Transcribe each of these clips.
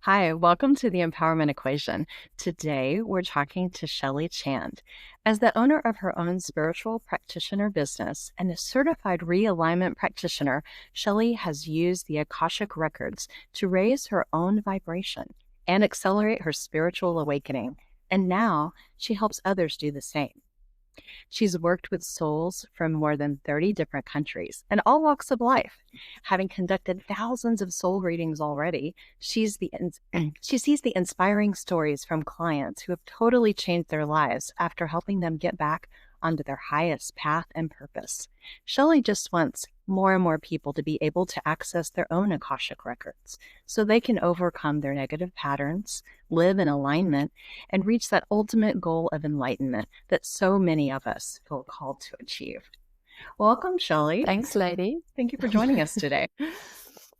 Hi, welcome to the Empowerment Equation. Today, we're talking to Shelley Chand. As the owner of her own spiritual practitioner business and a certified realignment practitioner, Shelley has used the Akashic Records to raise her own vibration and accelerate her spiritual awakening. And now she helps others do the same. She's worked with souls from more than 30 different countries and all walks of life. Having conducted thousands of soul readings already, she sees the inspiring stories from clients who have totally changed their lives after helping them get back onto their highest path and purpose. Shelley just wants more and more people to be able to access their own Akashic records so they can overcome their negative patterns, live in alignment, and reach that ultimate goal of enlightenment that so many of us feel called to achieve. Welcome, Shelley. Thanks, lady. Thank you for joining us today.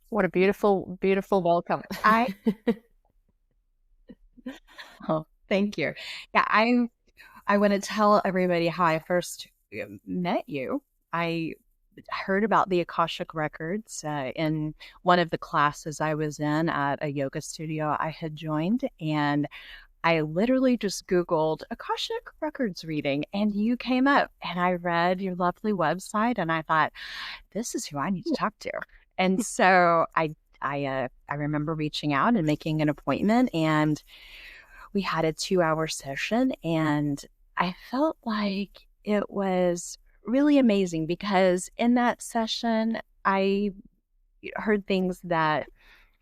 What a beautiful, beautiful welcome. Oh, thank you. Yeah, I want to tell everybody how I first met you. I heard about the Akashic Records in one of the classes I was in at a yoga studio I had joined, and I literally just Googled Akashic Records reading, and you came up, and I read your lovely website, and I thought, this is who I need to talk to. And so I remember reaching out and making an appointment, and we had a 2-hour session, and I felt like it was really amazing because in that session, I heard things that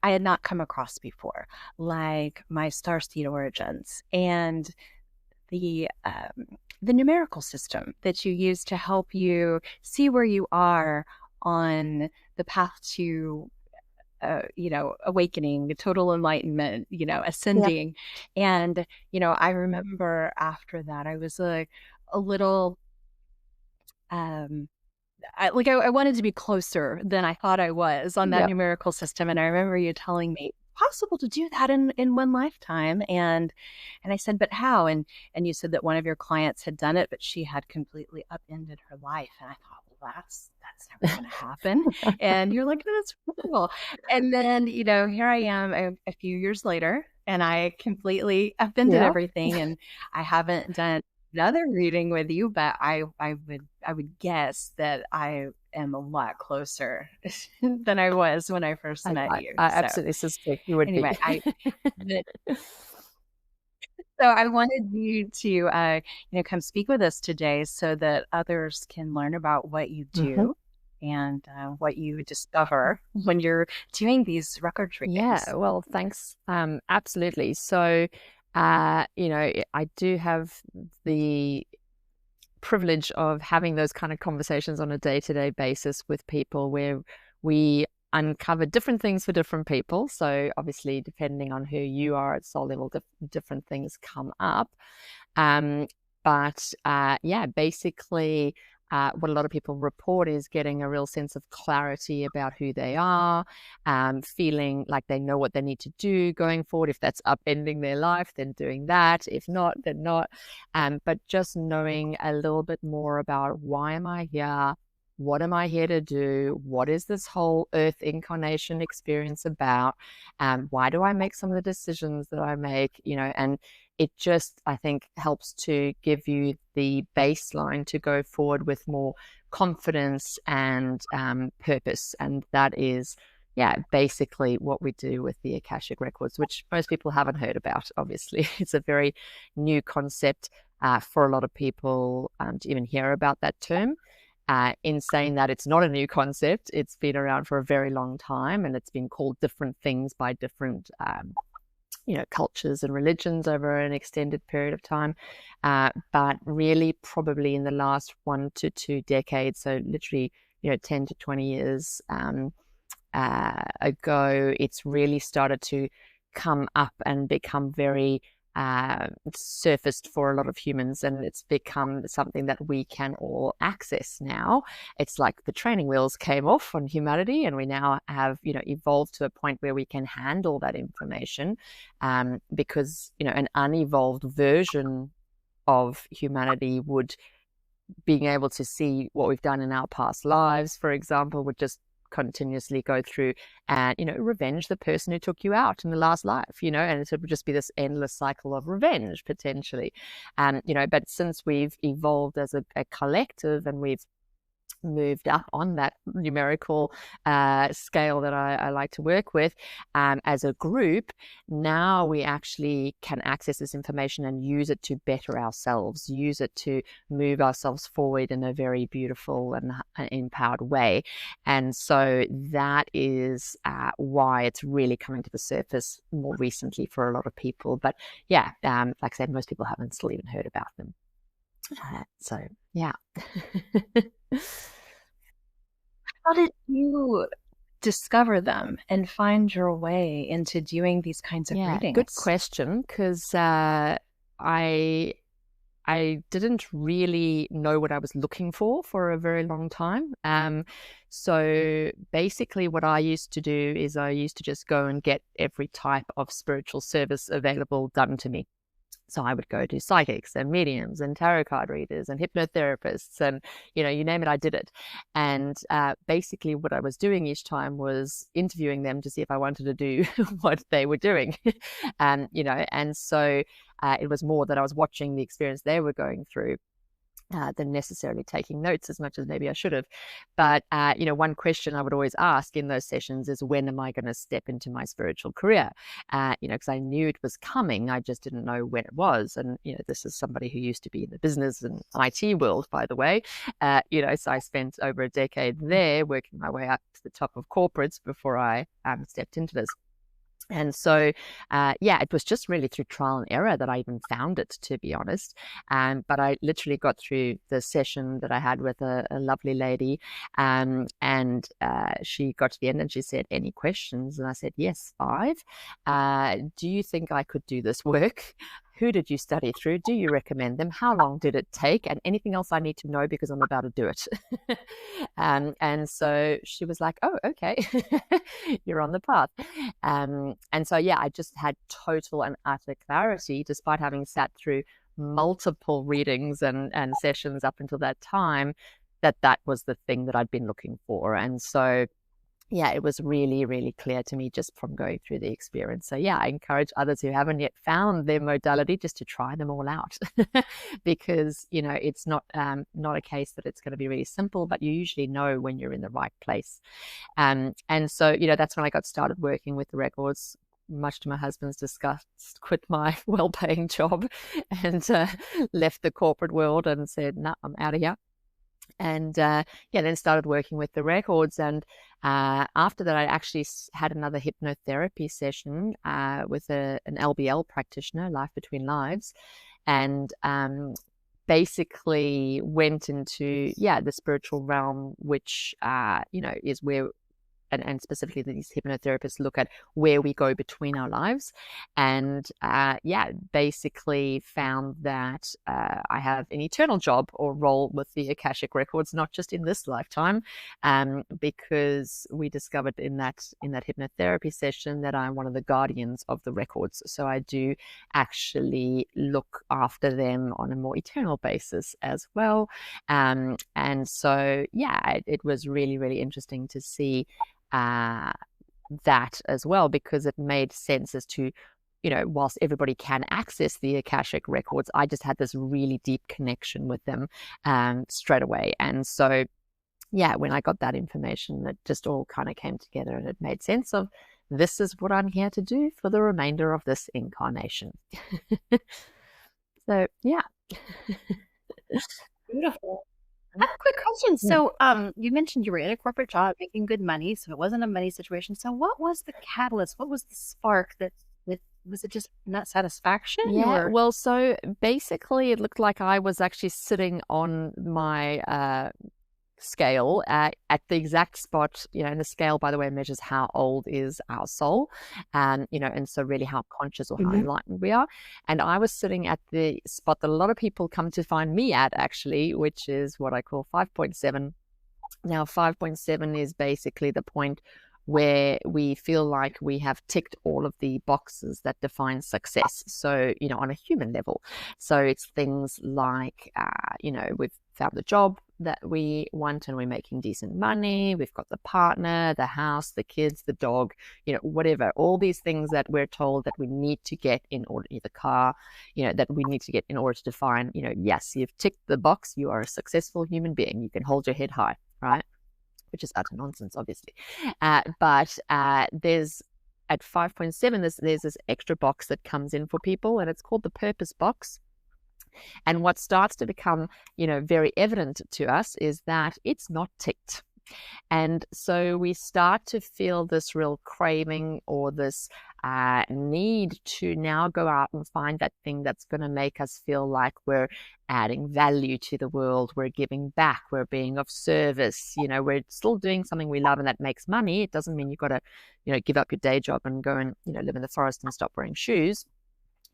I had not come across before, like my starseed origins and the numerical system that you use to help you see where you are on the path to awakening, total enlightenment, ascending. Yeah. And, I remember after that, I was a little, I wanted to be closer than I thought I was on that numerical system. And I remember you telling me, possible to do that in one lifetime. And I said, but how? And you said that one of your clients had done it, but she had completely upended her life. And I thought, well, that's never going to happen. And you're like, no, that's cool. And then, here I am a few years later, and I completely upended everything. And I haven't done another reading with you, but I would guess that I am a lot closer than I was when I first met you. I absolutely suspect you would anyway, be. So I wanted you to, come speak with us today so that others can learn about what you do and what you discover when you're doing these record readings. Yeah, well, thanks. Absolutely. So, I do have the privilege of having those kind of conversations on a day-to-day basis with people where we uncover different things for different people. So obviously, depending on who you are at soul level, different things come up. Basically, what a lot of people report is getting a real sense of clarity about who they are, feeling like they know what they need to do going forward. If that's upending their life, then doing that. If not, then not. But just knowing a little bit more about why am I here? What am I here to do? What is this whole earth incarnation experience about? Why do I make some of the decisions that I make? And it just, I think, helps to give you the baseline to go forward with more confidence and purpose. And that is, basically what we do with the Akashic Records, which most people haven't heard about, obviously. It's a very new concept for a lot of people to even hear about that term. In saying that it's not a new concept, it's been around for a very long time, and it's been called different things by different cultures and religions over an extended period of time. But really probably in the last 1 to 2 decades, so literally, 10 to 20 years ago, it's really started to come up and become very surfaced for a lot of humans, and it's become something that we can all access now. It's like the training wheels came off on humanity, and we now have evolved to a point where we can handle that information, because an unevolved version of humanity would being able to see what we've done in our past lives, for example, would just continuously go through and, revenge the person who took you out in the last life, and it would just be this endless cycle of revenge potentially. But since we've evolved as a collective and we've moved up on that numerical scale that I like to work with as a group, now we actually can access this information and use it to better ourselves, use it to move ourselves forward in a very beautiful and empowered way. And so that is why it's really coming to the surface more recently for a lot of people. But yeah, like I said, most people haven't still even heard about them. So yeah. How did you discover them and find your way into doing these kinds of readings? Good question, because I didn't really know what I was looking for a very long time. So basically what I used to do is I used to just go and get every type of spiritual service available done to me. So I would go to psychics and mediums and tarot card readers and hypnotherapists and, you name it, I did it. And basically what I was doing each time was interviewing them to see if I wanted to do what they were doing. And so it was more that I was watching the experience they were going through than necessarily taking notes as much as maybe I should have. But, one question I would always ask in those sessions is, when am I going to step into my spiritual career? Because I knew it was coming. I just didn't know when it was. And, this is somebody who used to be in the business and IT world, by the way. So I spent over a decade there working my way up to the top of corporates before I stepped into this. And so, it was just really through trial and error that I even found it, to be honest. But I literally got through the session that I had with a lovely lady, and she got to the end and she said, "Any questions?" And I said, "Yes, 5. Do you think I could do this work? Who did you study through? Do you recommend them? How long did it take? And anything else I need to know, because I'm about to do it." And so she was like, "Oh, okay, you're on the path." And so, I just had total and utter clarity, despite having sat through multiple readings and sessions up until that time, that was the thing that I'd been looking for. And so, it was really, really clear to me just from going through the experience. So I encourage others who haven't yet found their modality just to try them all out, because, it's not a case that it's going to be really simple, but you usually know when you're in the right place. And so, that's when I got started working with the records. Much to my husband's disgust, quit my well-paying job and left the corporate world and said, "No, I'm out of here." And then started working with the records. And after that, I actually had another hypnotherapy session with an LBL practitioner, Life Between Lives, and basically went into the spiritual realm, which is where and specifically these hypnotherapists look at where we go between our lives. And basically found that I have an eternal job or role with the Akashic Records, not just in this lifetime, because we discovered in that hypnotherapy session that I'm one of the guardians of the records. So I do actually look after them on a more eternal basis as well. And so, it was really, really interesting to see that as well, because it made sense as to, whilst everybody can access the Akashic Records, I just had this really deep connection with them straight away. And so, when I got that information, it just all kind of came together and it made sense of, this is what I'm here to do for the remainder of this incarnation. So, Beautiful. I have a quick question. So, you mentioned you were in a corporate job making good money, so it wasn't a money situation. So, what was the catalyst? What was the spark that was it just not satisfaction? Yeah. Well, so basically, it looked like I was actually sitting on my scale at the exact spot, and the scale, by the way, measures how old is our soul, and so really how conscious or how enlightened we are. And I was sitting at the spot that a lot of people come to find me at, actually, which is what I call 5.7. Now, 5.7 is basically the point where we feel like we have ticked all of the boxes that define success. So, on a human level. So it's things like, we've found the job that we want and we're making decent money, we've got the partner, the house, the kids, the dog, whatever, all these things that we're told that we need to get in order, the car, that we need to get in order to define, yes, you've ticked the box, you are a successful human being, you can hold your head high, right? Which is utter nonsense, obviously. But there's at 5.7, there's this extra box that comes in for people, and it's called the purpose box. And what starts to become, very evident to us is that it's not ticked. And so we start to feel this real craving or this need to now go out and find that thing that's going to make us feel like we're adding value to the world, we're giving back, we're being of service, we're still doing something we love and that makes money. It doesn't mean you've got to, give up your day job and go and, live in the forest and stop wearing shoes.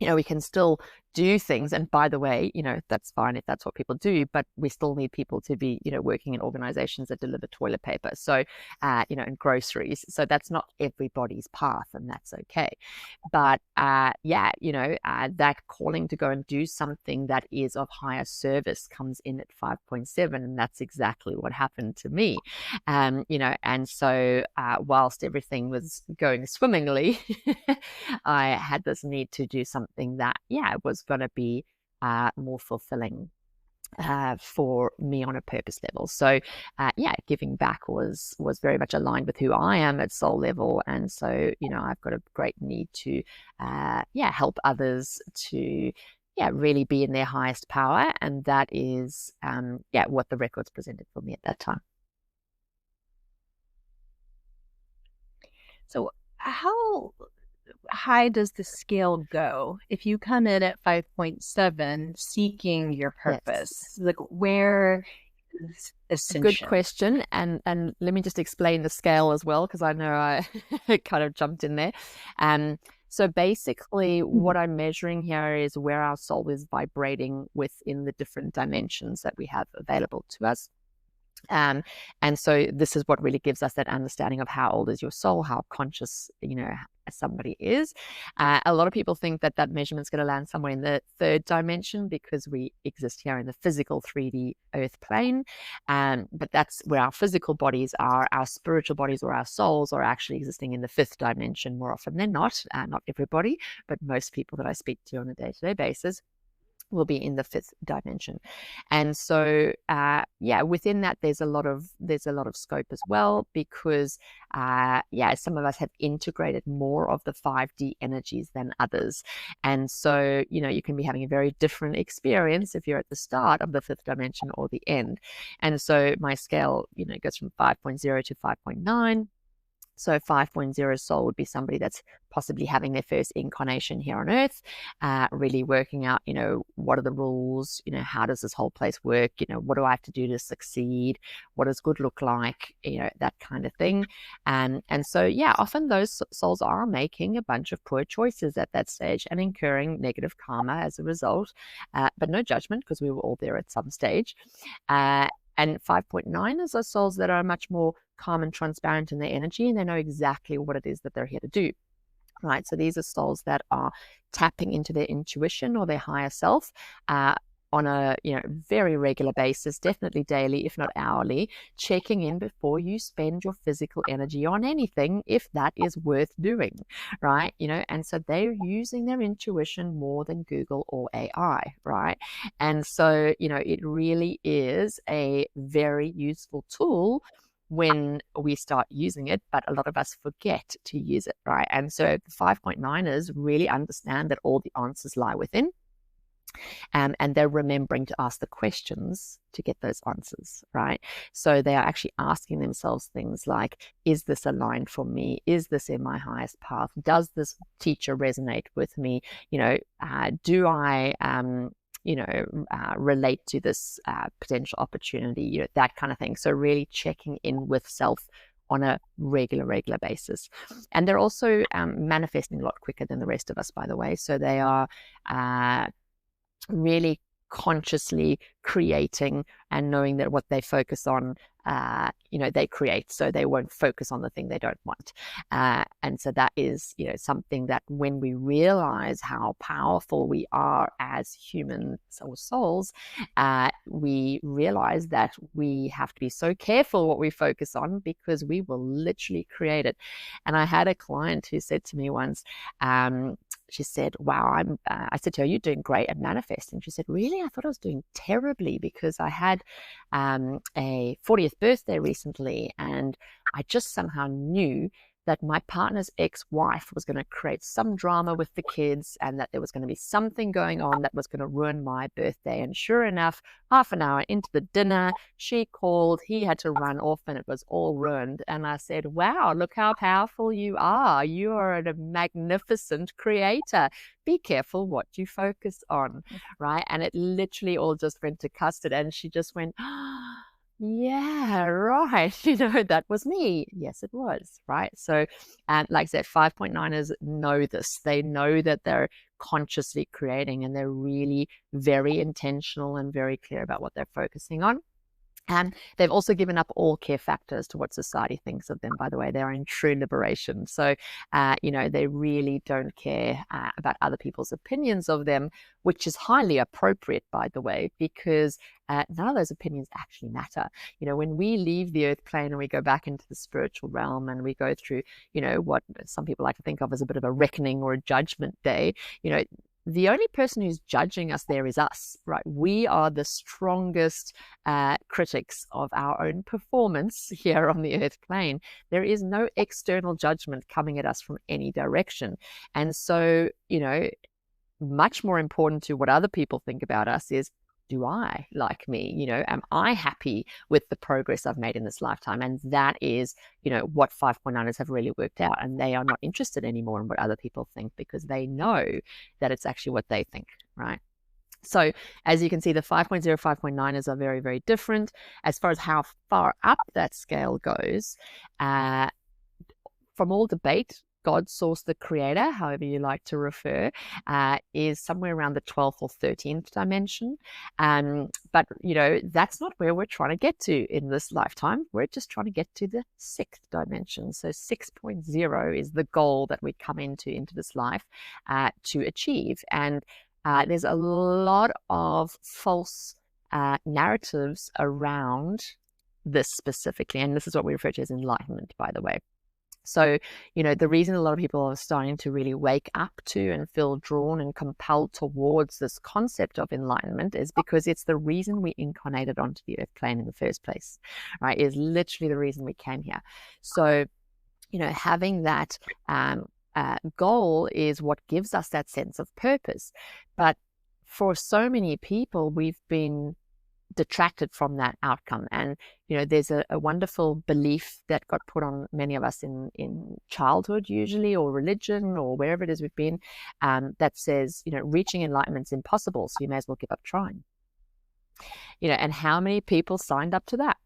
We can still do things. And by the way, that's fine if that's what people do, but we still need people to be, working in organizations that deliver toilet paper. So, and groceries. So that's not everybody's path, and that's okay. But that calling to go and do something that is of higher service comes in at 5.7. And that's exactly what happened to me. And so whilst everything was going swimmingly, I had this need to do something that was going to be more fulfilling for me on a purpose level. So giving back was very much aligned with who I am at soul level. And so I've got a great need to help others to really be in their highest power. And that is what the records presented for me at that time. So how high does the scale go if you come in at 5.7 seeking your purpose? Yes. Like, where is ascension? Good question. And let me just explain the scale as well, because I know I kind of jumped in there. So basically what I'm measuring here is where our soul is vibrating within the different dimensions that we have available to us. And so this is what really gives us that understanding of how old is your soul, how conscious, somebody is. A lot of people think that measurement is going to land somewhere in the third dimension because we exist here in the physical 3D earth plane. But that's where our physical bodies are. Our spiritual bodies or our souls are actually existing in the fifth dimension more often than not. Not everybody, but most people that I speak to on a day-to-day basis will be in the fifth dimension. And so within that there's a lot of scope as well, because some of us have integrated more of the 5D energies than others. And so you can be having a very different experience if you're at the start of the fifth dimension or the end. And so my scale goes from 5.0 to 5.9. So 5.0 soul would be somebody that's possibly having their first incarnation here on earth, really working out, what are the rules, how does this whole place work, what do I have to do to succeed, what does good look like, that kind of thing. And so, often those souls are making a bunch of poor choices at that stage and incurring negative karma as a result, but no judgment, because we were all there at some stage. And 5.9 is those souls that are much more calm and transparent in their energy, and they know exactly what it is that they're here to do. Right. So these are souls that are tapping into their intuition or their higher self on a very regular basis, definitely daily, if not hourly, checking in before you spend your physical energy on anything, if that is worth doing, right? And so they're using their intuition more than Google or AI, right? And so, it really is a very useful tool when we start using it, but a lot of us forget to use it, right? And so the 5.9ers really understand that all the answers lie within. And they're remembering to ask the questions to get those answers, right? So they are actually asking themselves things like, is this aligned for me? Is this in my highest path? Does this teacher resonate with me? Do I relate to this potential opportunity, that kind of thing. So really checking in with self on a regular basis. And they're also manifesting a lot quicker than the rest of us, by the way. So they are really consciously creating and knowing that what they focus on they create, so they won't focus on the thing they don't want. And so that is, something that when we realize how powerful we are as humans or souls, we realize that we have to be so careful what we focus on, because we will literally create it. And I had a client who said to me once, she said, wow, I said to her, you're doing great at manifesting. She said, really? I thought I was doing terribly, because I had a 40th birthday recently, and I just somehow knew that my partner's ex-wife was going to create some drama with the kids, and that there was going to be something going on that was going to ruin my birthday. And sure enough, half an hour into the dinner, she called, he had to run off, and it was all ruined. And I said, wow, look how powerful you are. You are a magnificent creator. Be careful what you focus on, right? And it literally all just went to custard. And she just went, oh, yeah, right. That was me. Yes, it was, right? So, like I said, 5.9ers know this. They know that they're consciously creating, and they're really very intentional and very clear about what they're focusing on. And they've also given up all care factors to what society thinks of them, by the way. They're in true liberation. So, they really don't care about other people's opinions of them, which is highly appropriate, by the way, because none of those opinions actually matter. When we leave the earth plane and we go back into the spiritual realm, and we go through, what some people like to think of as a bit of a reckoning or a judgment day, the only person who's judging us there is us, right? We are the strongest critics of our own performance here on the earth plane. There is no external judgment coming at us from any direction. And so, much more important to what other people think about us is, do I like me? Am I happy with the progress I've made in this lifetime? And that is, what 5.9ers have really worked out. And they are not interested anymore in what other people think, because they know that it's actually what they think, right? So as you can see, the 5.0, 5.9ers are very, very different. As far as how far up that scale goes, from all debate, God, source, the creator, however you like to refer, is somewhere around the 12th or 13th dimension. But, that's not where we're trying to get to in this lifetime. We're just trying to get to the 6th dimension. So 6.0 is the goal that we come into this life to achieve. And there's a lot of false narratives around this specifically. And this is what we refer to as enlightenment, by the way. So, the reason a lot of people are starting to really wake up to and feel drawn and compelled towards this concept of enlightenment is because it's the reason we incarnated onto the earth plane in the first place, right? It is literally the reason we came here. So, having that goal is what gives us that sense of purpose. But for so many people, we've been detracted from that outcome. And there's a wonderful belief that got put on many of us in childhood usually, or religion, or wherever it is we've been, that says reaching enlightenment's impossible, so you may as well give up trying. And how many people signed up to that?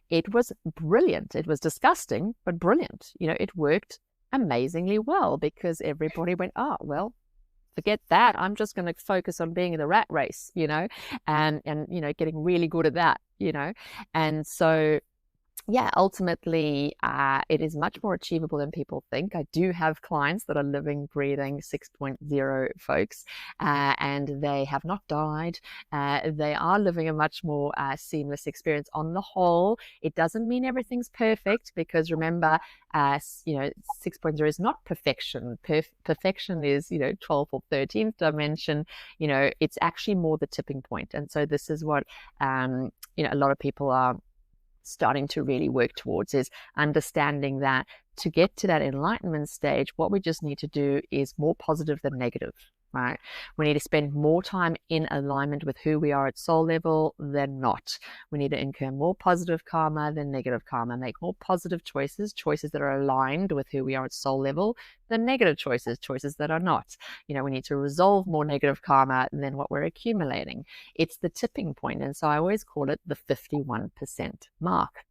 It was brilliant. It was disgusting, but brilliant. It worked amazingly well, because everybody went, oh well, forget that. I'm just going to focus on being in the rat race, and getting really good at that, And so, yeah, ultimately, it is much more achievable than people think. I do have clients that are living, breathing 6.0 folks, and they have not died. They are living a much more seamless experience on the whole. It doesn't mean everything's perfect, because remember, 6.0 is not perfection. Perfection is, 12th or 13th dimension. It's actually more the tipping point. And so this is what, a lot of people are starting to really work towards, is understanding that to get to that enlightenment stage, what we just need to do is more positive than negative, right? We need to spend more time in alignment with who we are at soul level than not. We need to incur more positive karma than negative karma, make more positive choices that are aligned with who we are at soul level than negative choices that are not. We need to resolve more negative karma than what we're accumulating. It's the tipping point. And so I always call it the 51% mark,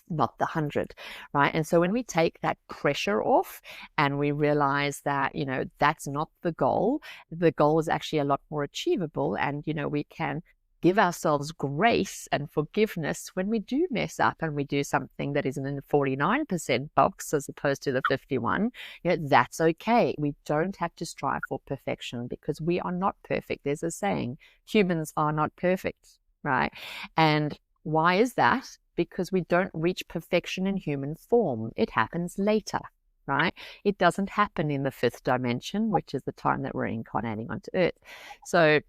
not the 100, right? And so when we take that pressure off and we realize that, that's not the goal is actually a lot more achievable, and, we can give ourselves grace and forgiveness when we do mess up and we do something that isn't in the 49% box as opposed to the 51, that's okay. We don't have to strive for perfection because we are not perfect. There's a saying, humans are not perfect, right? And why is that? Because we don't reach perfection in human form. It happens later, right? It doesn't happen in the 5th dimension, which is the time that we're incarnating onto Earth. So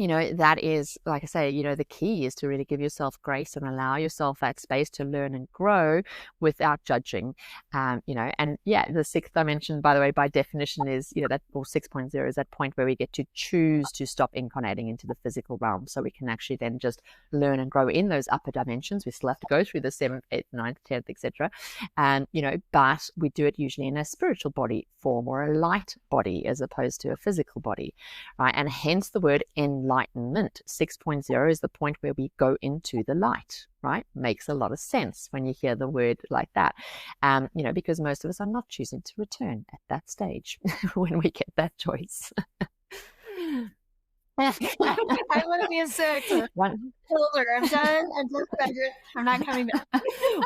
that is, like I say, the key is to really give yourself grace and allow yourself that space to learn and grow without judging. And the 6th dimension, by the way, by definition is, that, or 6.0 is that point where we get to choose to stop incarnating into the physical realm. So we can actually then just learn and grow in those upper dimensions. We still have to go through the 7th, 8th, 9th, 10th, etc. And, but we do it usually in a spiritual body form or a light body as opposed to a physical body, right? And hence the word Enlightenment. 6.0 is the point where we go into the light, right? Makes a lot of sense when you hear the word like that, because most of us are not choosing to return at that stage when we get that choice. I want to be a 6. I'm done. I'm not coming back.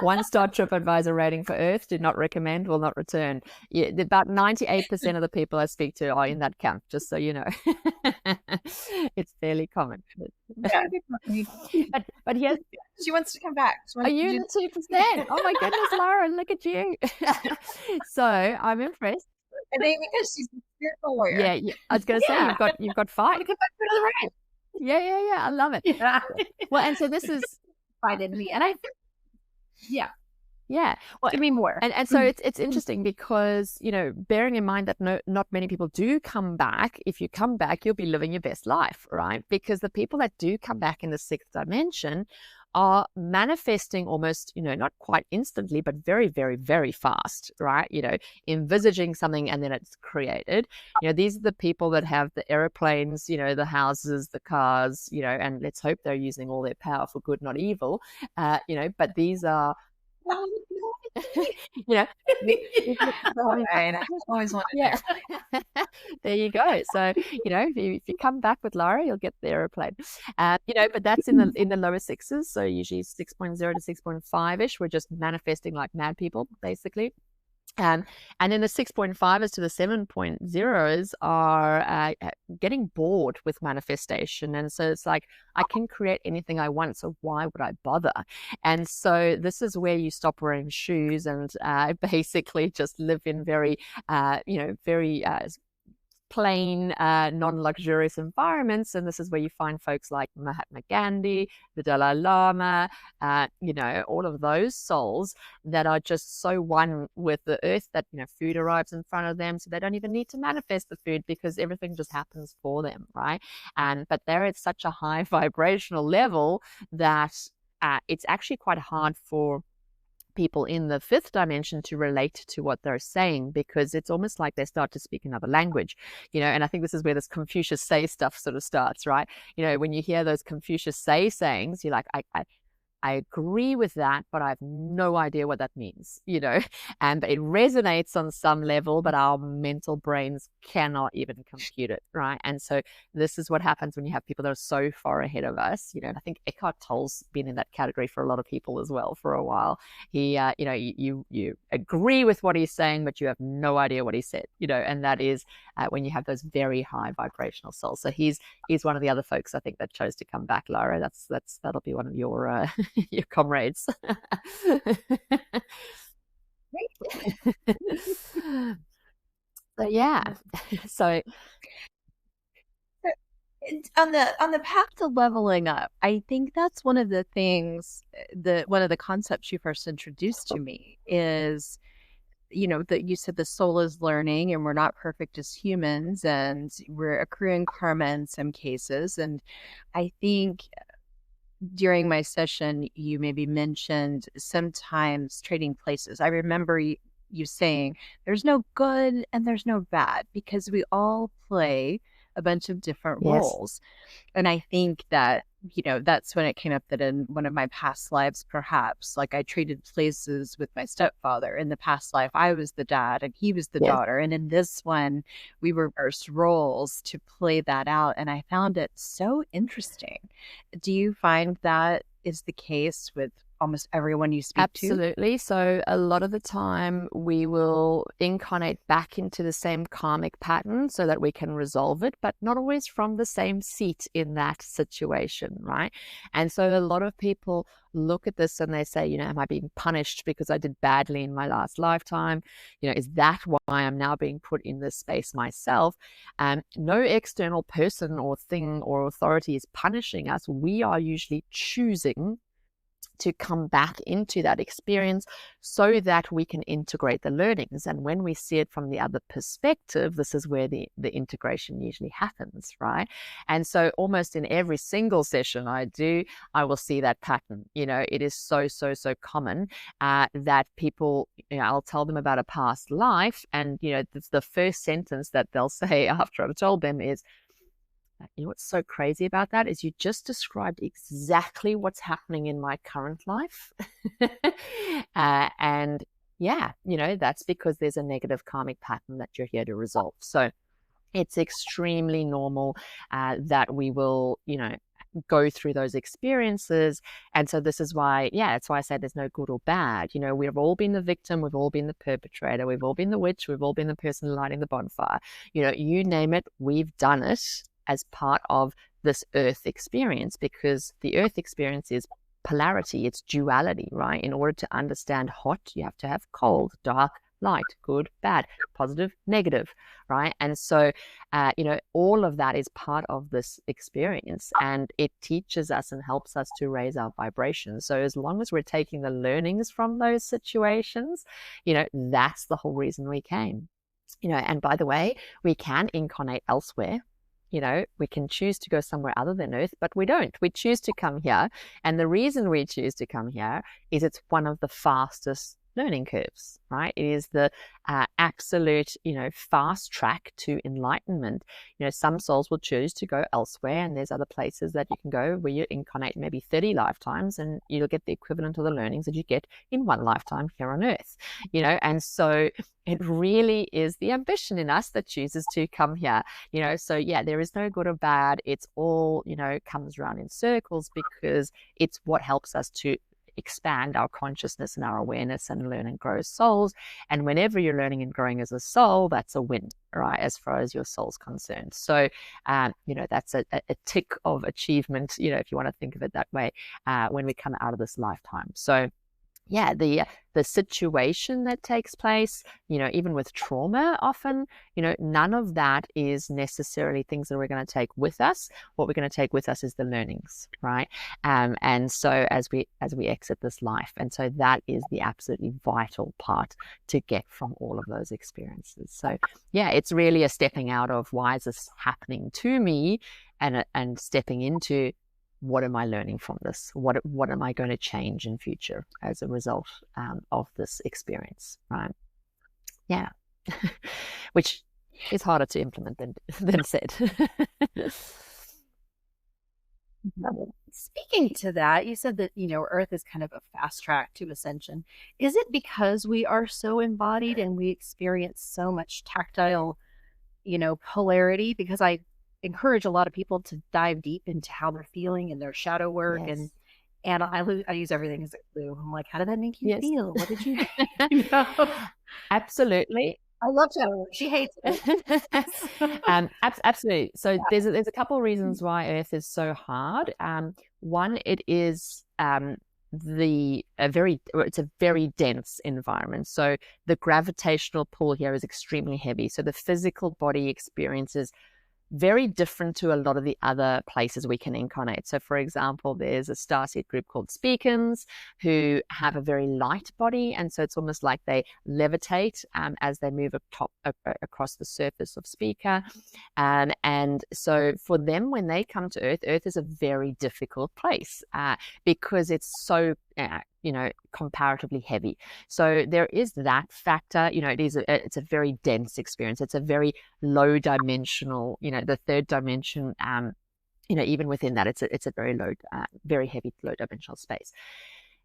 1-star TripAdvisor rating for Earth. Do not recommend. Will not return. Yeah, about 98% of the people I speak to are in that camp. Just so you know, it's fairly common. But yes, she wants to come back. Are you the 2%? Oh my goodness, Laura, look at you. So I'm impressed. I think because she's a spiritual warrior. Yeah, I was going to say you've got fight. Come back to the right. Yeah. I love it. Well, and so this is invited me, and I well, give me more. And so it's interesting because bearing in mind that not many people do come back. If you come back, you'll be living your best life, right? Because the people that do come back in the 6th dimension are manifesting almost, not quite instantly, but very, very, very fast, right? Envisaging something and then it's created. These are the people that have the airplanes, the houses, the cars, and let's hope they're using all their power for good, not evil, but these are I always want to there you go. So if you come back with Laura, you'll get the airplane. But that's in the lower 6s, so usually 6.0 to 6.5ish. We're just manifesting like mad people, basically. And then the 6.5s to the 7.0s are getting bored with manifestation. And so it's like, I can create anything I want, so why would I bother? And so this is where you stop wearing shoes and basically just live in very, very plain, non-luxurious environments. And this is where you find folks like Mahatma Gandhi, the Dalai Lama, all of those souls that are just so one with the earth that, food arrives in front of them. So they don't even need to manifest the food because everything just happens for them, right? But they're at such a high vibrational level that it's actually quite hard for people in the 5th dimension to relate to what they're saying, because it's almost like they start to speak another language, and I think this is where this Confucius say stuff sort of starts, right? When you hear those Confucius say sayings, you're like, I agree with that, but I have no idea what that means, and it resonates on some level, but our mental brains cannot even compute it, right? And so this is what happens when you have people that are so far ahead of us, and I think Eckhart Tolle's been in that category for a lot of people as well for a while. He, you agree with what he's saying, but you have no idea what he said, and that is when you have those very high vibrational souls. So he's one of the other folks I think that chose to come back, Laura. That'll be one of your your comrades. So yeah. So on the path to leveling up, I think that's one of the things, one of the concepts you first introduced to me is, that you said the soul is learning and we're not perfect as humans and we're accruing karma in some cases. And I think during my session, you maybe mentioned sometimes trading places. I remember you saying there's no good and there's no bad because we all play a bunch of different Yes. roles. And I think that, that's when it came up that in one of my past lives, perhaps, like I traded places with my stepfather. In the past life, I was the dad and he was the Yes. daughter. And in this one, we reversed roles to play that out. And I found it so interesting. Do you find that is the case with almost everyone you speak to? Absolutely. So a lot of the time we will incarnate back into the same karmic pattern so that we can resolve it, but not always from the same seat in that situation, right? And so a lot of people look at this and they say, am I being punished because I did badly in my last lifetime? Is that why I'm now being put in this space myself? No external person or thing or authority is punishing us. We are usually choosing to come back into that experience so that we can integrate the learnings. And when we see it from the other perspective, this is where the integration usually happens, right? And so almost in every single session I do, I will see that pattern. It is so common that people, I'll tell them about a past life, and the first sentence that they'll say after I've told them is, what's so crazy about that is you just described exactly what's happening in my current life. And yeah, that's because there's a negative karmic pattern that you're here to resolve. So it's extremely normal that we will, go through those experiences. And so this is why, that's why I say there's no good or bad. We've all been the victim, we've all been the perpetrator, we've all been the witch, we've all been the person lighting the bonfire. You name it, we've done it as part of this earth experience, because the earth experience is polarity, it's duality, right? In order to understand hot, you have to have cold, dark, light, good, bad, positive, negative, right? And so, all of that is part of this experience, and it teaches us and helps us to raise our vibrations. So as long as we're taking the learnings from those situations, that's the whole reason we came. And by the way, we can incarnate elsewhere. We can choose to go somewhere other than Earth, but we don't. We choose to come here. And the reason we choose to come here is it's one of the fastest learning curves, right? It is the absolute, fast track to enlightenment. Some souls will choose to go elsewhere, and there's other places that you can go where you incarnate maybe 30 lifetimes and you'll get the equivalent of the learnings that you get in one lifetime here on Earth, and so it really is the ambition in us that chooses to come here, so there is no good or bad. It's all, comes around in circles, because it's what helps us to expand our consciousness and our awareness and learn and grow as souls. And whenever you're learning and growing as a soul, that's a win, right, as far as your soul's concerned. So that's a tick of achievement, if you want to think of it that way, when we come out of this lifetime. So the situation that takes place, even with trauma, often, none of that is necessarily things that we're going to take with us. What we're going to take with us is the learnings, right? And so as we exit this life, and so that is the absolutely vital part to get from all of those experiences. So it's really a stepping out of, why is this happening to me, and stepping into, what am I learning from this? What am I going to change in future as a result of this experience, right? Yeah, which is harder to implement than said. Speaking to that, you said that, Earth is kind of a fast track to ascension. Is it because we are so embodied and we experience so much tactile, polarity? Because I encourage a lot of people to dive deep into how they're feeling and their shadow work. Yes. And I use everything as a clue. I'm like, how did that make you Yes. feel? What did you Absolutely. I love shadow work. She hates it. Absolutely. So there's a couple of reasons why Earth is so hard. One, it is it's a very dense environment. So the gravitational pull here is extremely heavy. So the physical body experiences very different to a lot of the other places we can incarnate. So for example, there's a starseed group called Speakers who have a very light body, and so it's almost like they levitate as they move across the surface of Speaker. And so for them, when they come to Earth, Earth is a very difficult place because it's so comparatively heavy. So there is that factor. It's a very dense experience. It's a very low dimensional, the third dimension, even within that, it's a very low, very heavy, low dimensional space.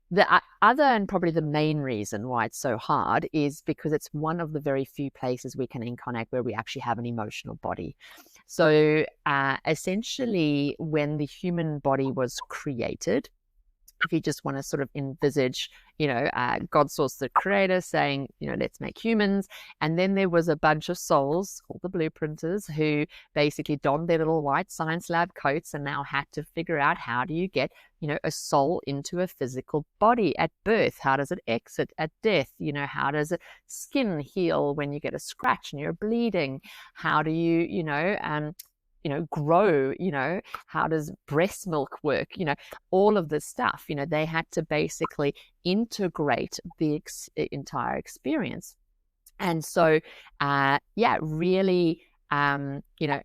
The other, and probably the main reason why it's so hard, is because it's one of the very few places we can incarnate where we actually have an emotional body. So essentially, when the human body was created, if you just want to sort of envisage, God source, the creator, saying, let's make humans. And then there was a bunch of souls called the blueprinters who basically donned their little white science lab coats and now had to figure out, how do you get, a soul into a physical body at birth? How does it exit at death? How does a skin heal when you get a scratch and you're bleeding? How do you, grow? How does breast milk work? All of this stuff, they had to basically integrate the entire experience. And so, really,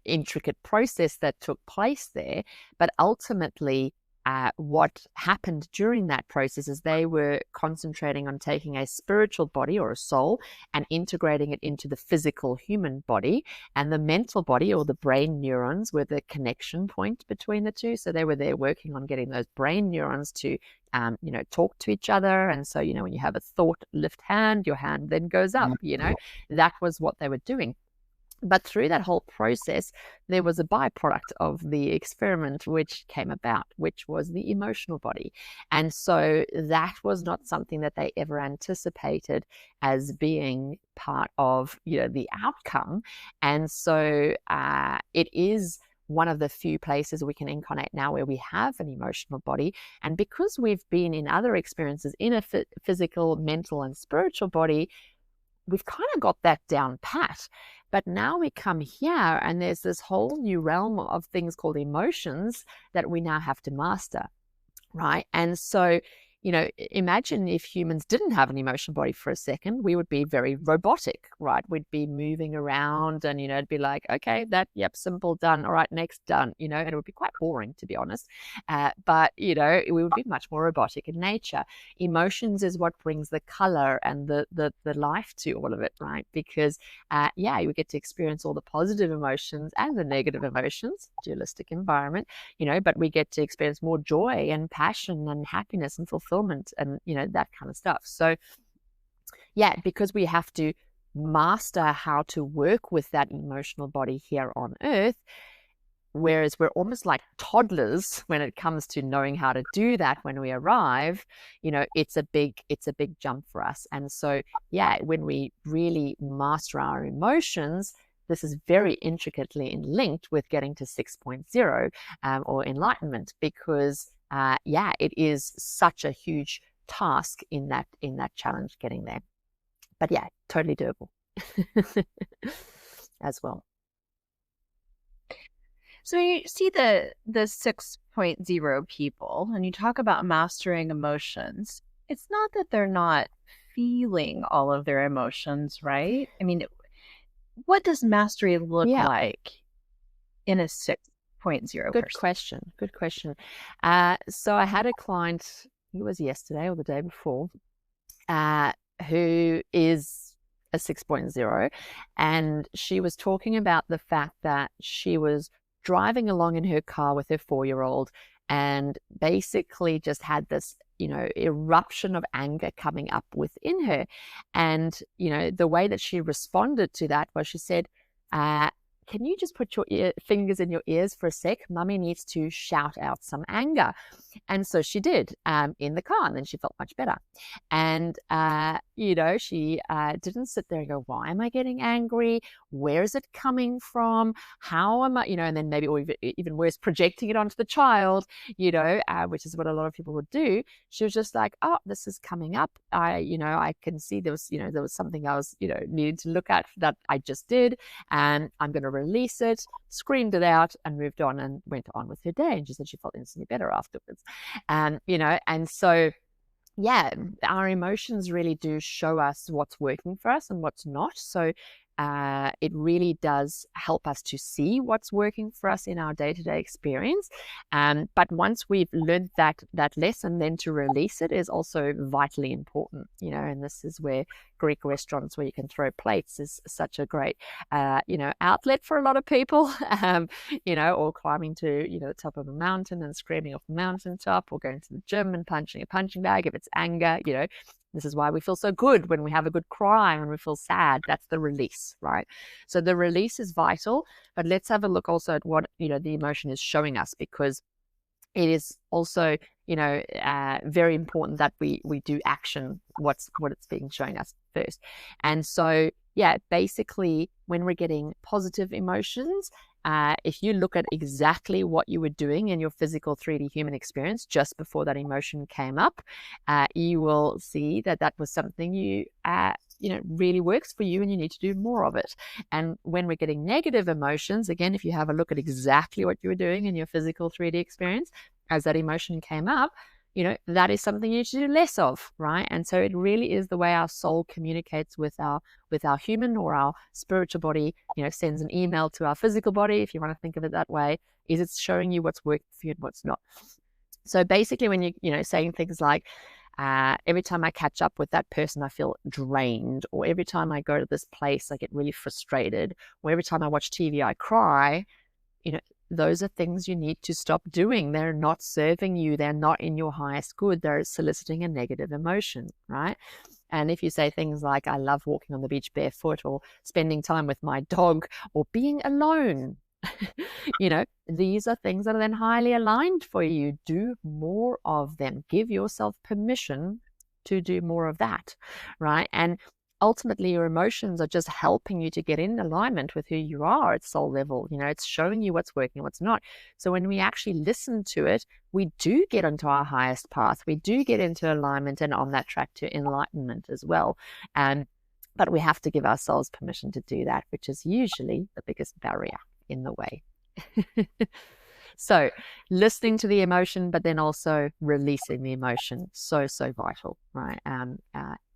intricate process that took place there. But ultimately, what happened during that process is they were concentrating on taking a spiritual body or a soul and integrating it into the physical human body, and the mental body or the brain neurons were the connection point between the two. So they were there working on getting those brain neurons to talk to each other. And so when you have a thought, lift hand, your hand then goes up. That was what they were doing. But through that whole process, there was a byproduct of the experiment which came about, which was the emotional body. And so that was not something that they ever anticipated as being part of, the outcome. And so it is one of the few places we can incarnate now where we have an emotional body. And because we've been in other experiences in a physical, mental, and spiritual body, we've kind of got that down pat. But now we come here and there's this whole new realm of things called emotions that we now have to master, right? And so, imagine if humans didn't have an emotional body for a second, we would be very robotic, right? We'd be moving around and, it'd be like, okay, simple, done. All right, next, done, and it would be quite boring, to be honest. But, we would be much more robotic in nature. Emotions is what brings the color and the life to all of it, right? Because, you get to experience all the positive emotions and the negative emotions, dualistic environment, but we get to experience more joy and passion and happiness and fulfillment and that kind of stuff. So because we have to master how to work with that emotional body here on earth, whereas we're almost like toddlers when it comes to knowing how to do that when we arrive, it's a big jump for us. And so when we really master our emotions, this is very intricately linked with getting to 6.0 or enlightenment, because it is such a huge task in that challenge getting there. But totally doable as well. So you see the 6.0 people, and you talk about mastering emotions. It's not that they're not feeling all of their emotions, right? I mean, what does mastery look like in a 6.0 Good person? Good question. So I had a client, it was yesterday or the day before, who is a 6.0, and she was talking about the fact that she was driving along in her car with her 4-year-old and basically just had this eruption of anger coming up within her. And the way that she responded to that was, she said, can you just put your fingers in your ears for a sec? Mummy needs to shout out some anger. And so she did in the car, and then she felt much better. And, she didn't sit there and go, why am I getting angry? Where is it coming from? How am I, and then maybe, or even worse, projecting it onto the child, which is what a lot of people would do. She was just like, oh, this is coming up. I can see there was something I was, needed to look at that I just did. And I'm going to release it, screamed it out, and moved on and went on with her day. And she said she felt instantly better afterwards. And so, our emotions really do show us what's working for us and what's not. So it really does help us to see what's working for us in our day-to-day experience. But once we've learned that lesson, then to release it is also vitally important, and this is where Greek restaurants where you can throw plates is such a great, outlet for a lot of people, or climbing to, the top of a mountain and screaming off the mountaintop, or going to the gym and punching a punching bag if it's anger, This is why we feel so good when we have a good cry, when we feel sad. That's the release, right? So the release is vital, but let's have a look also at what, the emotion is showing us, because it is also, very important that we do action what it's being showing us first. And so, basically when we're getting positive emotions, if you look at exactly what you were doing in your physical 3D human experience just before that emotion came up, you will see that was something you really works for you, and you need to do more of it. And when we're getting negative emotions, again, if you have a look at exactly what you were doing in your physical 3D experience as that emotion came up, that is something you should do less of, right? And so it really is the way our soul communicates with our human or our spiritual body, sends an email to our physical body, if you want to think of it that way, is it's showing you what's working for you and what's not. So basically when you saying things like, every time I catch up with that person, I feel drained, or every time I go to this place, I get really frustrated, or every time I watch TV, I cry, those are things you need to stop doing. They're not serving you. They're not in your highest good. They're soliciting a negative emotion, right? And if you say things like, I love walking on the beach barefoot, or spending time with my dog, or being alone, these are things that are then highly aligned for you. Do more of them. Give yourself permission to do more of that, right? And ultimately, your emotions are just helping you to get in alignment with who you are at soul level. It's showing you what's working, what's not. So when we actually listen to it, we do get onto our highest path. We do get into alignment and on that track to enlightenment as well. But we have to give ourselves permission to do that, which is usually the biggest barrier in the way. So listening to the emotion, but then also releasing the emotion. So vital, right?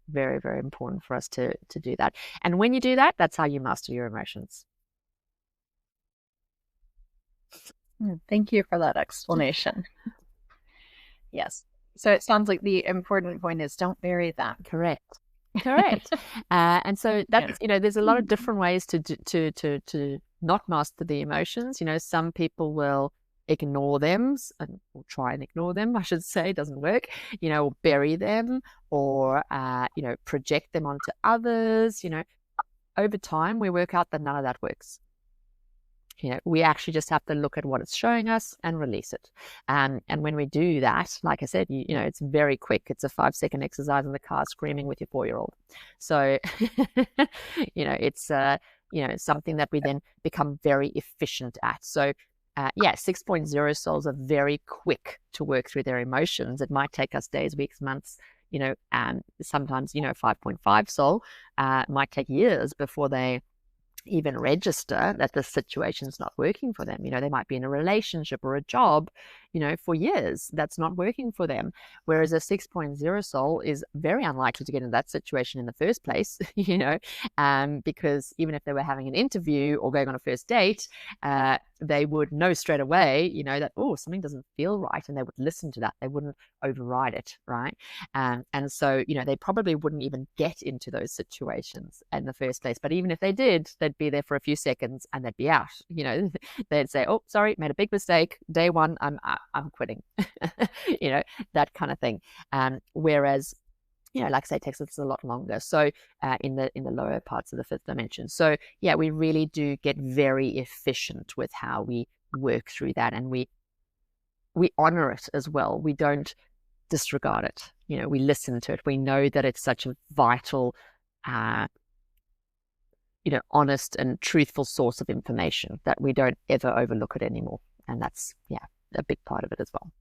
Very, very important for us to do that. And when you do that, that's how you master your emotions. Thank you for that explanation. Yes. So it sounds like the important point is don't bury them. Correct. And so that's, there's a lot of different ways to not master the emotions. Some people will ignore them, or try and ignore them, I should say. It doesn't work, or bury them, or project them onto others. Over time we work out that none of that works. We actually just have to look at what it's showing us and release it. And when we do that, like I said, it's very quick. It's a 5-second exercise in the car screaming with your 4-year-old. So it's something that we then become very efficient at. So 6.0 souls are very quick to work through their emotions. It might take us days, weeks, months, sometimes 5.5 soul might take years before they even register that the situation's not working for them. They might be in a relationship or a job, for years that's not working for them. Whereas a 6.0 soul is very unlikely to get in that situation in the first place, because even if they were having an interview or going on a first date, they would know straight away, that, something doesn't feel right. And they would listen to that. They wouldn't override it, right? And so, they probably wouldn't even get into those situations in the first place. But even if they did, they'd be there for a few seconds and they'd be out. They'd say, oh, sorry, made a big mistake. Day one, I'm quitting, that kind of thing. Whereas, like I say, it takes us a lot longer. So in the lower parts of the fifth dimension. So we really do get very efficient with how we work through that, and we honor it as well. We don't disregard it. We listen to it. We know that it's such a vital, honest and truthful source of information that we don't ever overlook it anymore. And that's a big part of it as well.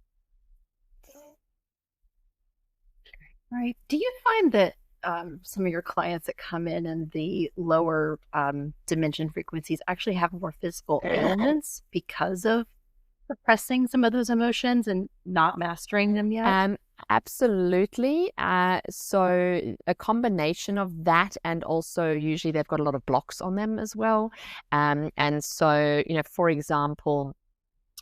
Right. Do you find that some of your clients that come in the lower dimension frequencies actually have more physical ailments because of suppressing some of those emotions and not mastering them yet? Absolutely. So a combination of that, and also usually they've got a lot of blocks on them as well. And so, for example,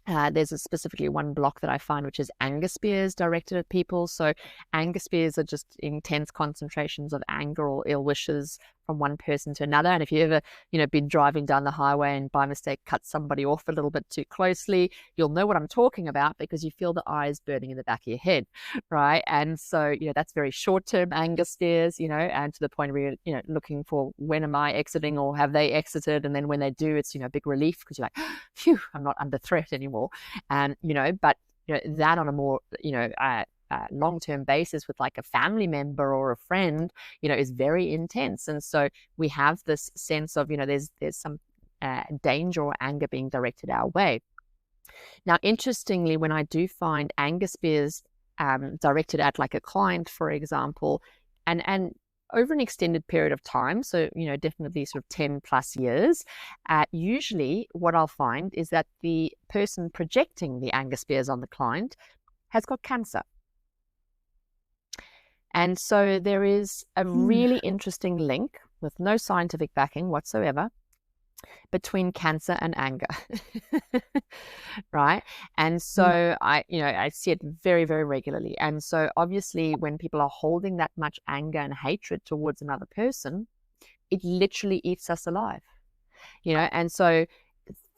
there's specifically one block that I find, which is anger spears directed at people. So anger spears are just intense concentrations of anger or ill wishes from one person to another. And if you ever, been driving down the highway and by mistake cut somebody off a little bit too closely, you'll know what I'm talking about because you feel the eyes burning in the back of your head, right? And so, that's very short-term anger spears, and to the point where you're, looking for, when am I exiting, or have they exited? And then when they do, it's, a big relief because you're like, phew, I'm not under threat anymore. And, but that on a more, long-term basis with like a family member or a friend, is very intense. And so we have this sense of, there's some danger or anger being directed our way. Now, interestingly, when I do find anger spears directed at like a client, for example, and over an extended period of time, so, definitely sort of 10 plus years, usually what I'll find is that the person projecting the anger spears on the client has got cancer. And so there is a really interesting link with no scientific backing whatsoever between cancer and anger, right? And so I see it very, very regularly. And so obviously when people are holding that much anger and hatred towards another person, it literally eats us alive, and so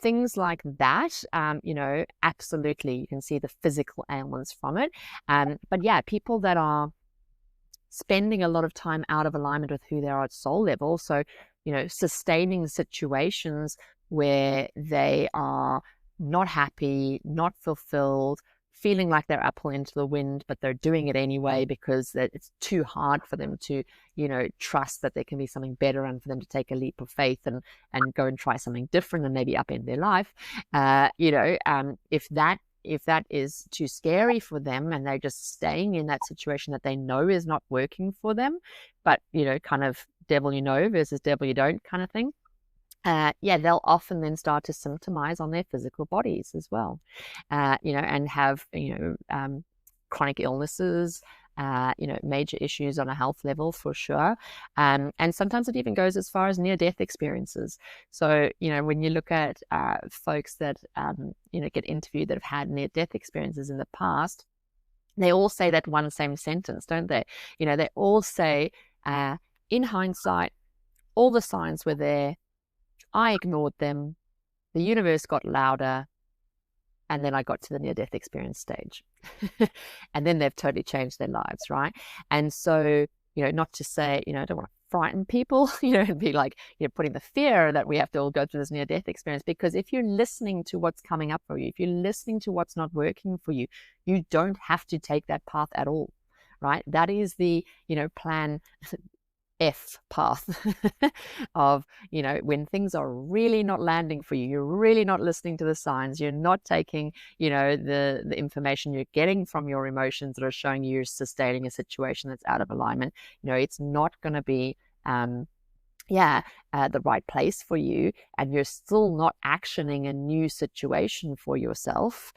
things like that, absolutely, you can see the physical ailments from it. But yeah, people that are spending a lot of time out of alignment with who they are at soul level, so sustaining situations where they are not happy, not fulfilled, feeling like they're up into the wind, but they're doing it anyway because it's too hard for them to trust that there can be something better, and for them to take a leap of faith and go and try something different and maybe upend their life. If that is too scary for them and they're just staying in that situation that they know is not working for them, but, kind of devil you know versus devil you don't kind of thing, they'll often then start to symptomize on their physical bodies as well, and have, chronic illnesses, major issues on a health level for sure. And sometimes it even goes as far as near-death experiences. So, when you look at folks that, get interviewed that have had near-death experiences in the past, they all say that one same sentence, don't they? They all say, in hindsight, all the signs were there. I ignored them. The universe got louder. And then I got to the near-death experience stage. And then they've totally changed their lives, right? And so, not to say, I don't want to frighten people, and be like, putting the fear that we have to all go through this near-death experience. Because if you're listening to what's coming up for you, if you're listening to what's not working for you, you don't have to take that path at all, right? That is the, plan F path of, when things are really not landing for you, you're really not listening to the signs, you're not taking, the information you're getting from your emotions that are showing you're sustaining a situation that's out of alignment. It's not going to be, the right place for you, and you're still not actioning a new situation for yourself.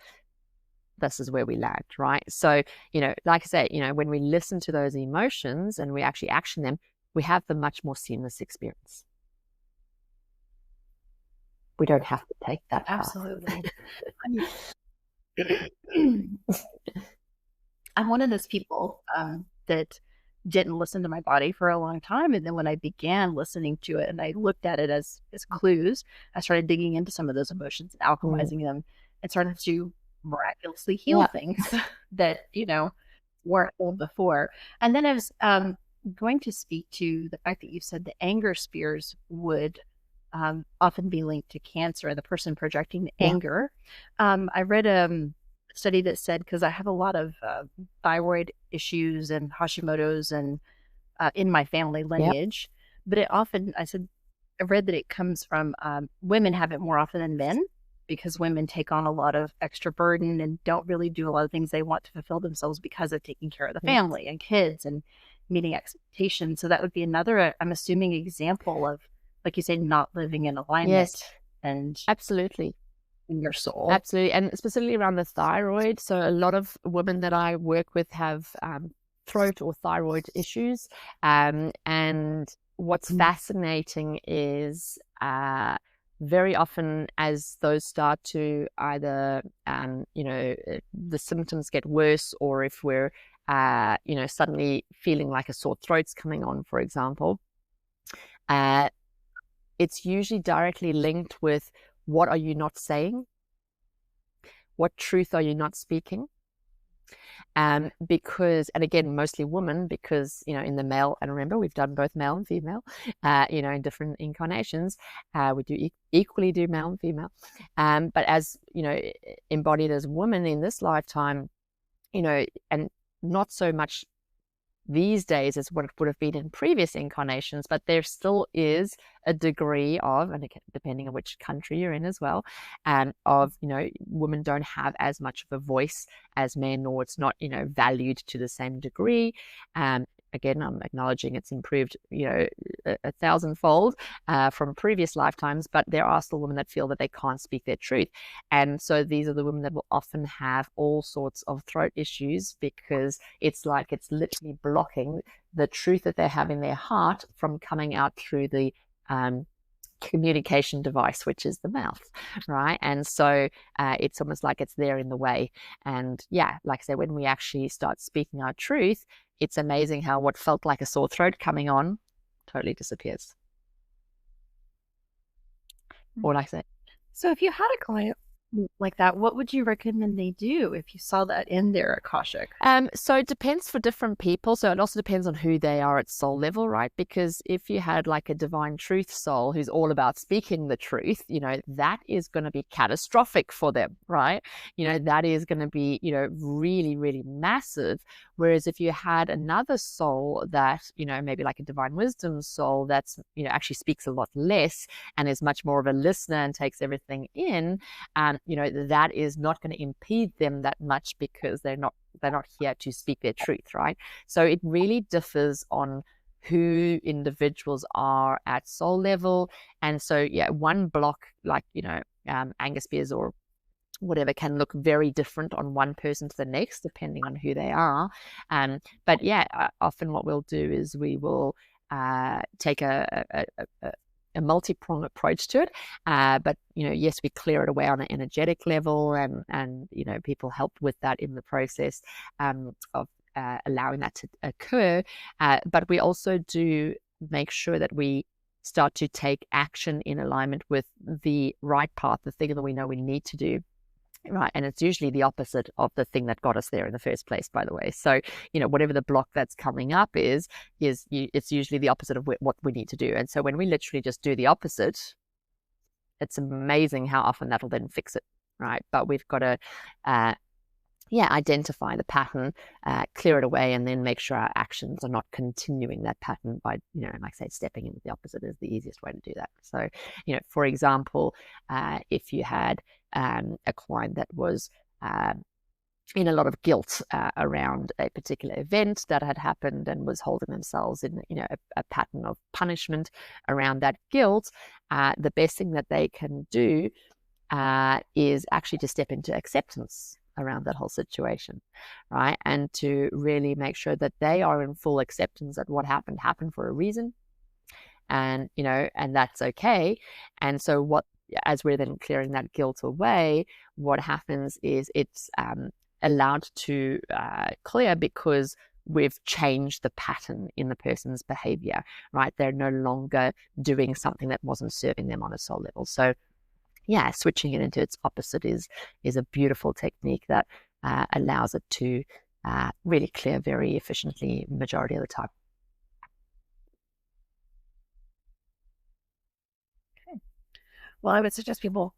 This is where we land, right? So, like I say, when we listen to those emotions and we actually action them, we have the much more seamless experience. We don't have to take that path. Absolutely. I'm one of those people that didn't listen to my body for a long time. And then when I began listening to it and I looked at it as clues, I started digging into some of those emotions and alchemizing them, and started to miraculously heal things that, weren't healed before. And then I was going to speak to the fact that you said the anger spears would often be linked to cancer, the person projecting the anger. I read a study that said, because I have a lot of thyroid issues and Hashimoto's and in my family lineage, but I read that it comes from women have it more often than men, because women take on a lot of extra burden and don't really do a lot of things they want to fulfill themselves because of taking care of the family and kids and meeting expectations. So that would be another, I'm assuming, example of, like you say, not living in alignment. Yes, and absolutely. in your soul. Absolutely. And specifically around the thyroid. So a lot of women that I work with have throat or thyroid issues. And what's fascinating is very often as those start to either, the symptoms get worse, or if we're, suddenly feeling like a sore throat's coming on, for example, it's usually directly linked with what are you not saying? What truth are you not speaking? Because, and again, mostly women, because, in the male, and remember, we've done both male and female, in different incarnations. We do equally do male and female. But as, embodied as women in this lifetime, and not so much these days as what it would have been in previous incarnations, but there still is a degree of, and depending on which country you're in as well, of, women don't have as much of a voice as men, or it's not, valued to the same degree. Again, I'm acknowledging it's improved, a thousandfold from previous lifetimes, but there are still women that feel that they can't speak their truth. And so these are the women that will often have all sorts of throat issues, because it's like it's literally blocking the truth that they have in their heart from coming out through the communication device, which is the mouth, right? And so it's almost like it's there in the way. And yeah, like I said, when we actually start speaking our truth, it's amazing how what felt like a sore throat coming on totally disappears. Or like I said. So if you had a client like that, what would you recommend they do if you saw that in their Akashic? So it depends for different people. So it also depends on who they are at soul level, right? Because if you had like a divine truth soul who's all about speaking the truth, that is going to be catastrophic for them, right? That is going to be, really, really massive. Whereas if you had another soul that, maybe like a divine wisdom soul that's, actually speaks a lot less and is much more of a listener and takes everything in, that is not going to impede them that much, because they're not here to speak their truth, right? So it really differs on who individuals are at soul level. And so, yeah, one block, like, Angus Spears or whatever, can look very different on one person to the next, depending on who they are. But yeah, often what we'll do is we will take a multi-pronged approach to it. But, yes, we clear it away on an energetic level, and people help with that in the process of allowing that to occur. But we also do make sure that we start to take action in alignment with the right path, the thing that we know we need to do. Right. And it's usually the opposite of the thing that got us there in the first place, by the way. So, whatever the block that's coming up is it's usually the opposite of what we need to do. And so when we literally just do the opposite, it's amazing how often that'll then fix it. Right. But we've got to, identify the pattern, clear it away, and then make sure our actions are not continuing that pattern by, like I say, stepping into the opposite is the easiest way to do that. So, for example, if you had a client that was in a lot of guilt around a particular event that had happened and was holding themselves in, a pattern of punishment around that guilt, the best thing that they can do is actually to step into acceptance around that whole situation, right? And to really make sure that they are in full acceptance that what happened for a reason, and and that's okay. And so as we're then clearing that guilt away, what happens is it's allowed to clear, because we've changed the pattern in the person's behavior, right? They're no longer doing something that wasn't serving them on a soul level. So yeah, switching it into its opposite is a beautiful technique that allows it to really clear very efficiently majority of the time. Okay. Well, I would suggest people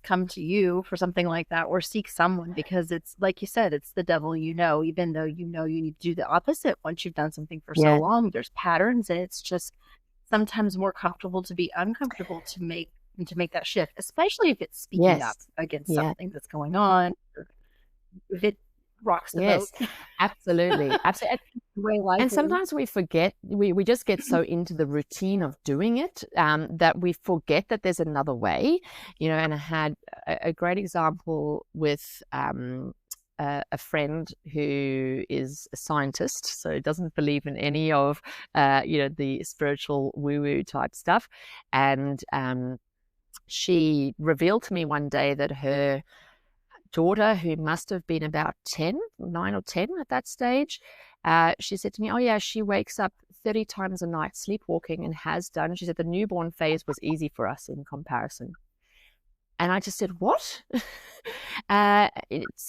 come to you for something like that, or seek someone, because it's like you said, it's the devil, even though you need to do the opposite once you've done something for so long. There's patterns, and it's just sometimes more comfortable to be uncomfortable to make that shift, especially if it's speaking up against something that's going on. If it rocks the boat. Yes, absolutely. Absolutely. The way life And is. sometimes we forget, we just get so into the routine of doing it that we forget that there's another way, and I had a great example with a friend who is a scientist, so doesn't believe in any of, the spiritual woo-woo type stuff. And she revealed to me one day that her daughter, who must have been about 9 or 10 at that stage, she said to me, oh yeah, she wakes up 30 times a night sleepwalking and has done. She said the newborn phase was easy for us in comparison. And I just said, what? Say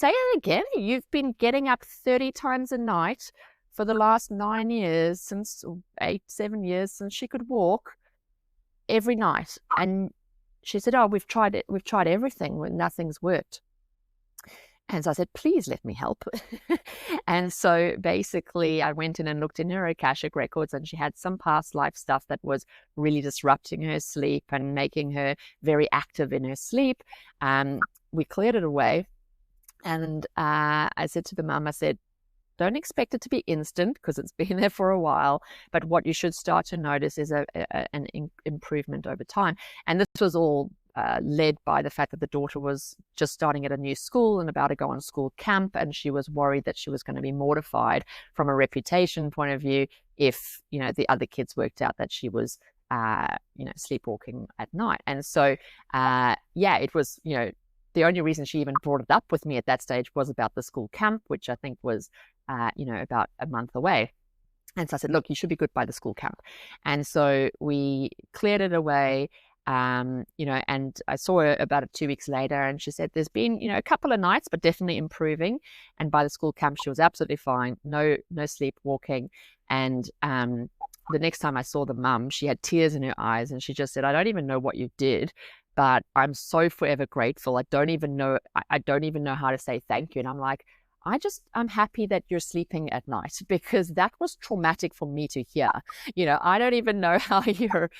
it again. You've been getting up 30 times a night for the last 9 years, since 7 years, since she could walk every night. And she said, oh, we've tried it. We've tried everything. Nothing's worked. And so I said, please let me help. And so basically I went in and looked in her Akashic Records, and she had some past life stuff that was really disrupting her sleep and making her very active in her sleep. We cleared it away. And I said to the mum, I said, don't expect it to be instant because it's been there for a while, but what you should start to notice is an improvement over time. And this was all led by the fact that the daughter was just starting at a new school and about to go on school camp, and she was worried that she was going to be mortified from a reputation point of view if the other kids worked out that she was sleepwalking at night. And so it was the only reason she even brought it up with me at that stage was about the school camp, which I think was about a month away. And so I said, look, you should be good by the school camp. And so we cleared it away. And I saw her about 2 weeks later, and she said there's been, a couple of nights, but definitely improving. And by the school camp, she was absolutely fine. No sleepwalking. And the next time I saw the mum, she had tears in her eyes, and she just said, I don't even know what you did, but I'm so forever grateful. I don't even know how to say thank you. And I'm like, I'm happy that you're sleeping at night, because that was traumatic for me to hear. I don't even know how you're,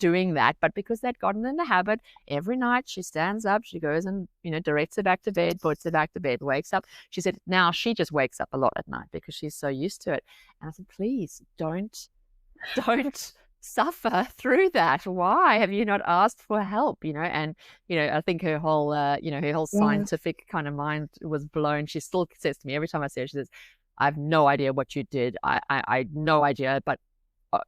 doing that, but because they'd gotten in the habit, every night she stands up, she goes and, directs it back to bed, puts it back to bed, wakes up. She said now she just wakes up a lot at night because she's so used to it. And I said, please don't suffer through that. Why have you not asked for help? And I think her whole scientific kind of mind was blown. She still says to me every time I see her, she says, I have no idea what you did. I no idea, but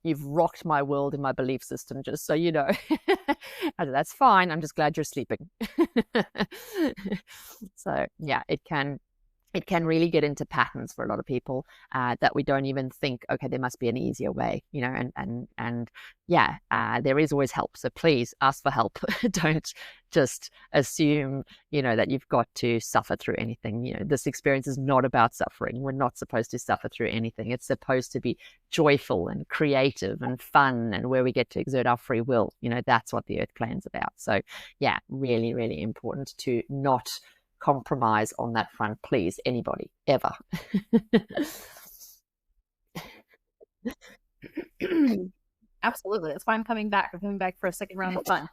you've rocked my world in my belief system, just so you know. I said, that's fine, I'm just glad you're sleeping. So yeah, it can really get into patterns for a lot of people that we don't even think, okay, there must be an easier way, and there is always help. So please ask for help. Don't just assume, that you've got to suffer through anything. This experience is not about suffering. We're not supposed to suffer through anything. It's supposed to be joyful and creative and fun, and where we get to exert our free will. That's what the Earth plan's about. So yeah, really, really important to not compromise on that front, please, anybody, ever. Absolutely. That's why I'm coming back. I'm coming back for a second round of fun.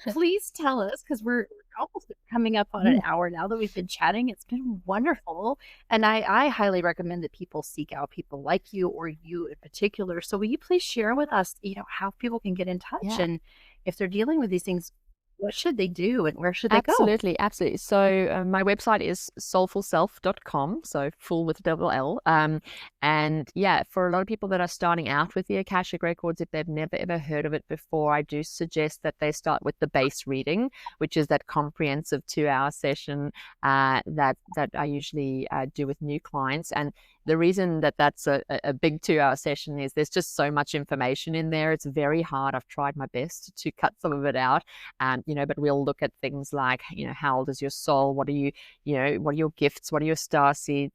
Please tell us, because we're almost coming up on an hour now that we've been chatting. It's been wonderful. And I highly recommend that people seek out people like you, or you in particular. So will you please share with us, how people can get in touch, and if they're dealing with these things, what should they do and where should they go? Absolutely. So my website is soulfulself.com, so full with a double L. And yeah, for a lot of people that are starting out with the Akashic Records, if they've never ever heard of it before, I do suggest that they start with the base reading, which is that comprehensive 2-hour session that I usually do with new clients. And the reason that that's a big 2-hour session is there's just so much information in there. It's very hard. I've tried my best to cut some of it out. But we'll look at things like, how old is your soul? What are you, what are your gifts? What are your star seed?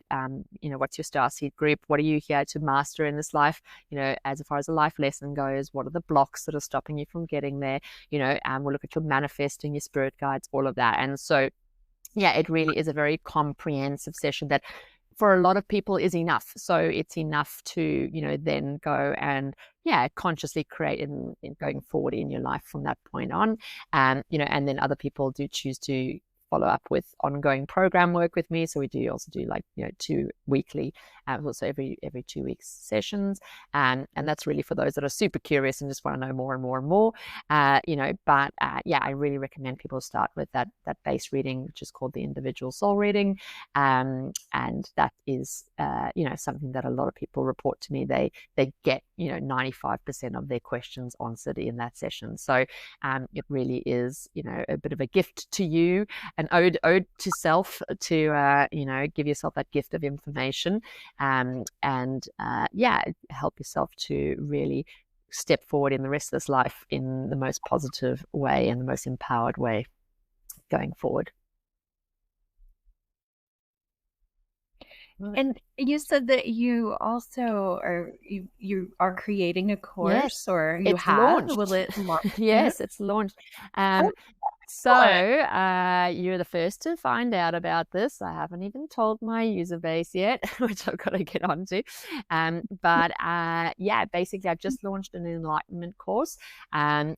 What's your star seed group? What are you here to master in this life? As far as a life lesson goes, what are the blocks that are stopping you from getting there? We'll look at your manifesting, your spirit guides, all of that. And so, yeah, it really is a very comprehensive session that for a lot of people is enough. So it's enough to, then go and consciously create in going forward in your life from that point on. And then other people do choose to follow up with ongoing program work with me. So we do also do like, 2 weekly, also every 2 weeks sessions. And that's really for those that are super curious and just want to know more and more and more, but I really recommend people start with that base reading, which is called the individual soul reading. And that is, something that a lot of people report to me. They get, 95% of their questions answered in that session. So it really is, a bit of a gift to you, an ode to self, to, give yourself that gift of information, and help yourself to really step forward in the rest of this life in the most positive way and the most empowered way going forward. And you said that you also you are creating a course, yes, or you it's have? launched. Will it launch? Yes, it's launched. Oh, So excellent. you're the first to find out about this. I haven't even told my user base yet, which I've got to get onto. But basically I've just launched an enlightenment course, and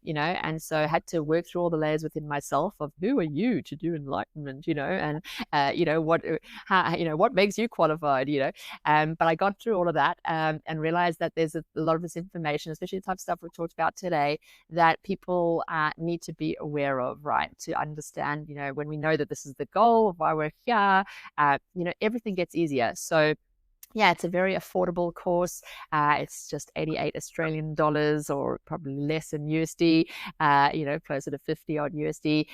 so I had to work through all the layers within myself of who are you to do enlightenment, and what makes you qualified, but I got through all of that, and realized that there's a lot of this information, especially the type of stuff we talked about today, that people need to be aware of, right? To understand, when we know that this is the goal of why we're here, everything gets easier. So yeah, it's a very affordable course. It's just 88 Australian dollars, or probably less in USD, closer to 50 odd USD.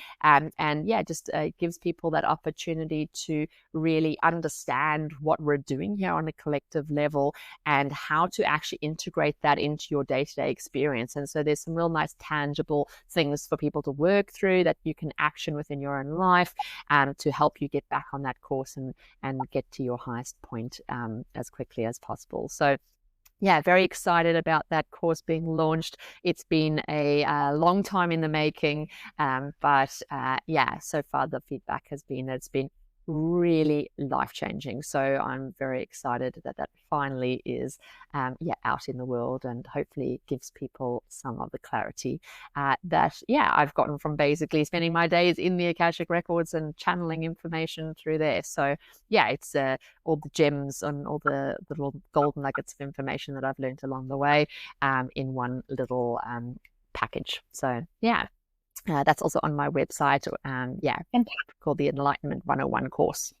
Just gives people that opportunity to really understand what we're doing here on a collective level and how to actually integrate that into your day-to-day experience. And so there's some real nice tangible things for people to work through that you can action within your own life, to help you get back on that course and get to your highest point as quickly as possible. So yeah, very excited about that course being launched. It's been a long time in the making, but so far the feedback has been that it's been really life-changing. So I'm very excited that finally is out in the world, and hopefully gives people some of the clarity that I've gotten from basically spending my days in the Akashic Records and channeling information through there. So it's all the gems and all the little golden nuggets of information that I've learned along the way in one little package. So that's also on my website, called the Enlightenment 101 course.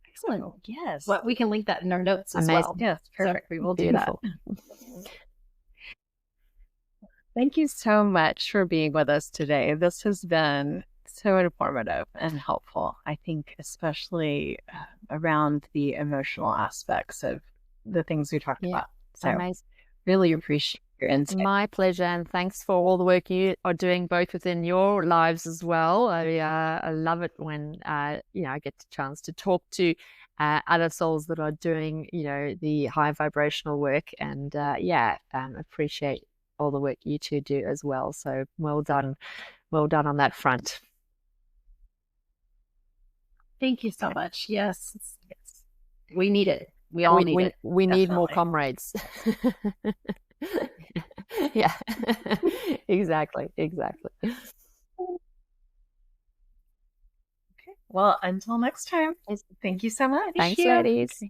Excellent. Yes. Well, we can link that in our notes as well. Yes, perfect. So we will do that. Thank you so much for being with us today. This has been so informative and helpful, I think, especially around the emotional aspects of the things we talked about. So amazing. Really appreciate your insight. My pleasure, and thanks for all the work you are doing both within your lives as well. I love it when I get the chance to talk to other souls that are doing the high vibrational work, and appreciate all the work you two do as well. So well done on that front. Thank you so much. Yes, we need it. We all need it. We need more comrades. Yeah, exactly. Okay. Well, until next time, thank you so much. Thanks, ladies.